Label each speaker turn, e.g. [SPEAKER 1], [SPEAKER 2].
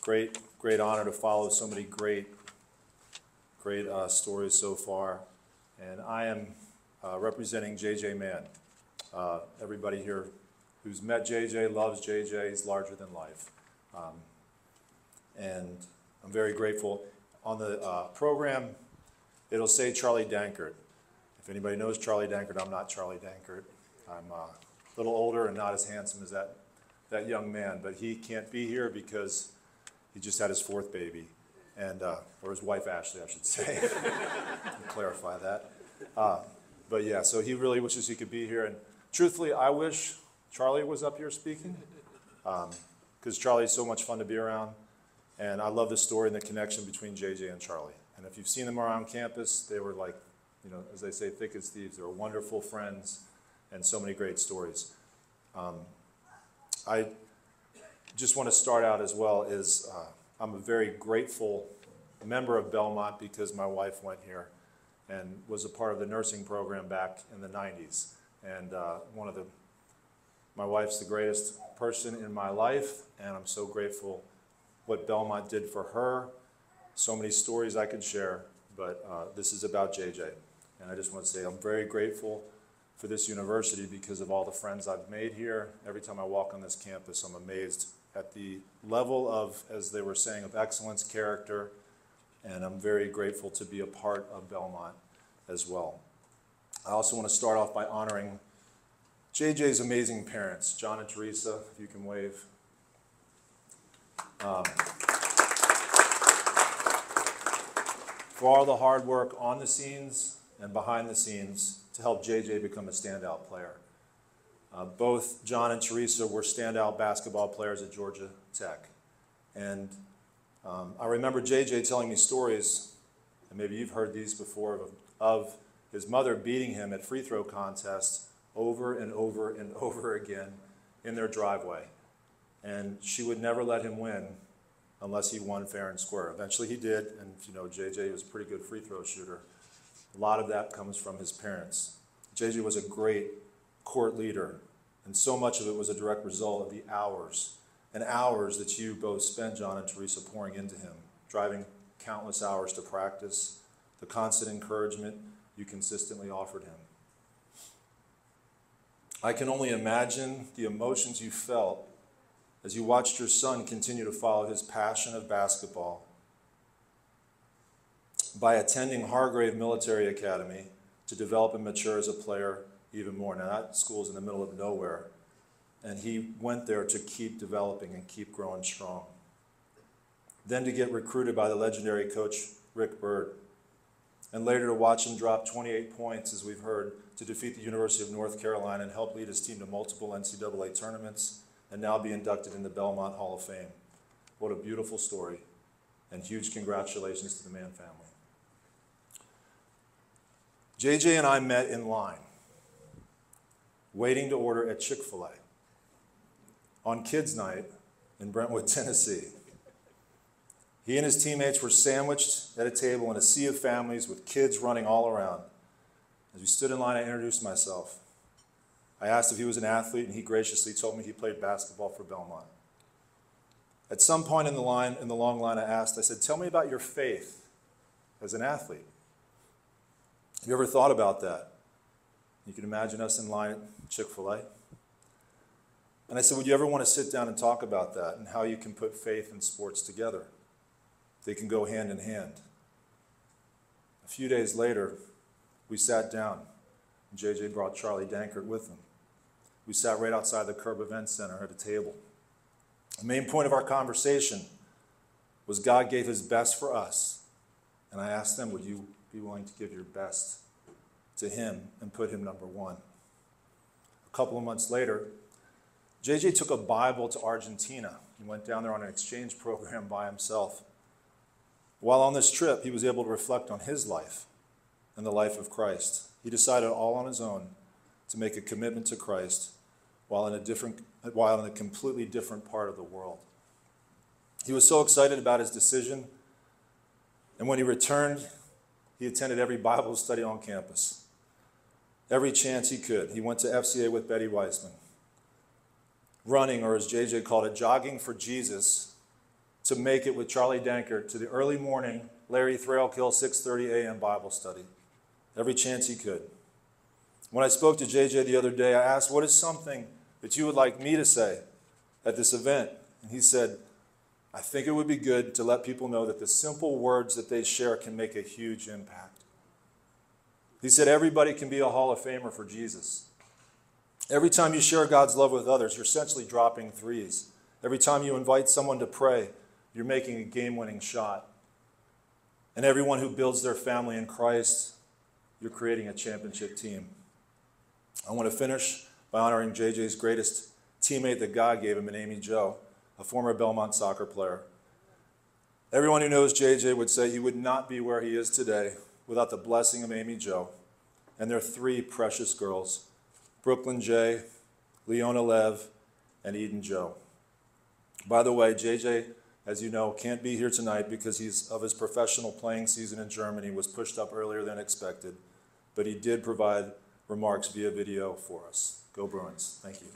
[SPEAKER 1] great honor to follow so many great stories so far. And I am representing J.J. Mann. Everybody here who's met J.J. loves J.J. He's larger than life. And I'm very grateful. On the program, it'll say Charlie Dankert. If anybody knows Charlie Dankert, I'm not Charlie Dankert. I'm a little older and not as handsome as that young man, but he can't be here because he just had his fourth baby, and or his wife Ashley, I should say. Clarify that. But yeah, so he really wishes he could be here, and truthfully, I wish Charlie was up here speaking, because Charlie's so much fun to be around, and I love the story and the connection between JJ and Charlie. And if you've seen them around campus, they were like, you know, as they say, thick as thieves. They were wonderful friends and so many great stories. I just want to start out as well as I'm a very grateful member of Belmont because my wife went here and was a part of the nursing program back in the 90s. And my wife's the greatest person in my life, and I'm so grateful what Belmont did for her. So many stories I could share, but this is about JJ. And I just want to say I'm very grateful for this university because of all the friends I've made here. Every time I walk on this campus, I'm amazed at the level of, as they were saying, of excellence, character, and I'm very grateful to be a part of Belmont as well. I also want to start off by honoring JJ's amazing parents, John and Teresa, if you can wave. For all the hard work on the scenes and behind the scenes to help JJ become a standout player. Both John and Teresa were standout basketball players at Georgia Tech. And I remember JJ telling me stories, and maybe you've heard these before, of his mother beating him at free throw contests over and over and over again in their driveway. And she would never let him win unless he won fair and square. Eventually he did, and you know, JJ was a pretty good free throw shooter. A lot of that comes from his parents. JJ was a great court leader, and so much of it was a direct result of the hours and hours that you both spent, John and Teresa, pouring into him, driving countless hours to practice, the constant encouragement you consistently offered him. I can only imagine the emotions you felt as you watched your son continue to follow his passion of basketball by attending Hargrave Military Academy to develop and mature as a player even more. Now that school's in the middle of nowhere, and he went there to keep developing and keep growing strong. Then to get recruited by the legendary coach Rick Byrd, and later to watch him drop 28 points, as we've heard, to defeat the University of North Carolina and help lead his team to multiple NCAA tournaments, and now be inducted in the Belmont Hall of Fame. What a beautiful story, and huge congratulations to the Mann family. JJ and I met in line, waiting to order at Chick-fil-A on Kids Night in Brentwood, Tennessee. He and his teammates were sandwiched at a table in a sea of families with kids running all around. As we stood in line, I introduced myself. I asked if he was an athlete, and he graciously told me he played basketball for Belmont. At some point in the long line, I said, tell me about your faith as an athlete. Have you ever thought about that? You can imagine us in line at Chick-fil-A. And I said, would you ever want to sit down and talk about that and how you can put faith and sports together? They can go hand in hand. A few days later, we sat down, and JJ brought Charlie Dankert with him. We sat right outside the Curb Event Center at a table. The main point of our conversation was God gave his best for us. And I asked them, would you be willing to give your best to him and put him number one? A couple of months later, JJ took a Bible to Argentina. He went down there on an exchange program by himself. While on this trip, he was able to reflect on his life and the life of Christ. He decided all on his own to make a commitment to Christ while in a completely different part of the world. He was so excited about his decision, and when he returned, he attended every Bible study on campus. Every chance he could. He went to FCA with Betty Weissman, running, or as JJ called it, jogging for Jesus, to make it with Charlie Dankert to the early morning Larry Thrailkill 6:30 a.m. Bible study, every chance he could. When I spoke to JJ the other day, I asked, what is something that you would like me to say at this event? And he said, I think it would be good to let people know that the simple words that they share can make a huge impact. He said, everybody can be a Hall of Famer for Jesus. Every time you share God's love with others, you're essentially dropping threes. Every time you invite someone to pray, you're making a game-winning shot. And everyone who builds their family in Christ, you're creating a championship team. I want to finish by honoring JJ's greatest teammate that God gave him in Amy Jo, a former Belmont soccer player. Everyone who knows JJ would say he would not be where he is today without the blessing of Amy Jo and their three precious girls, Brooklyn J, Leona Lev, and Eden Jo. By the way, JJ, as you know, can't be here tonight because of his professional playing season in Germany was pushed up earlier than expected, but he did provide remarks via video for us. Go Bruins. Thank you.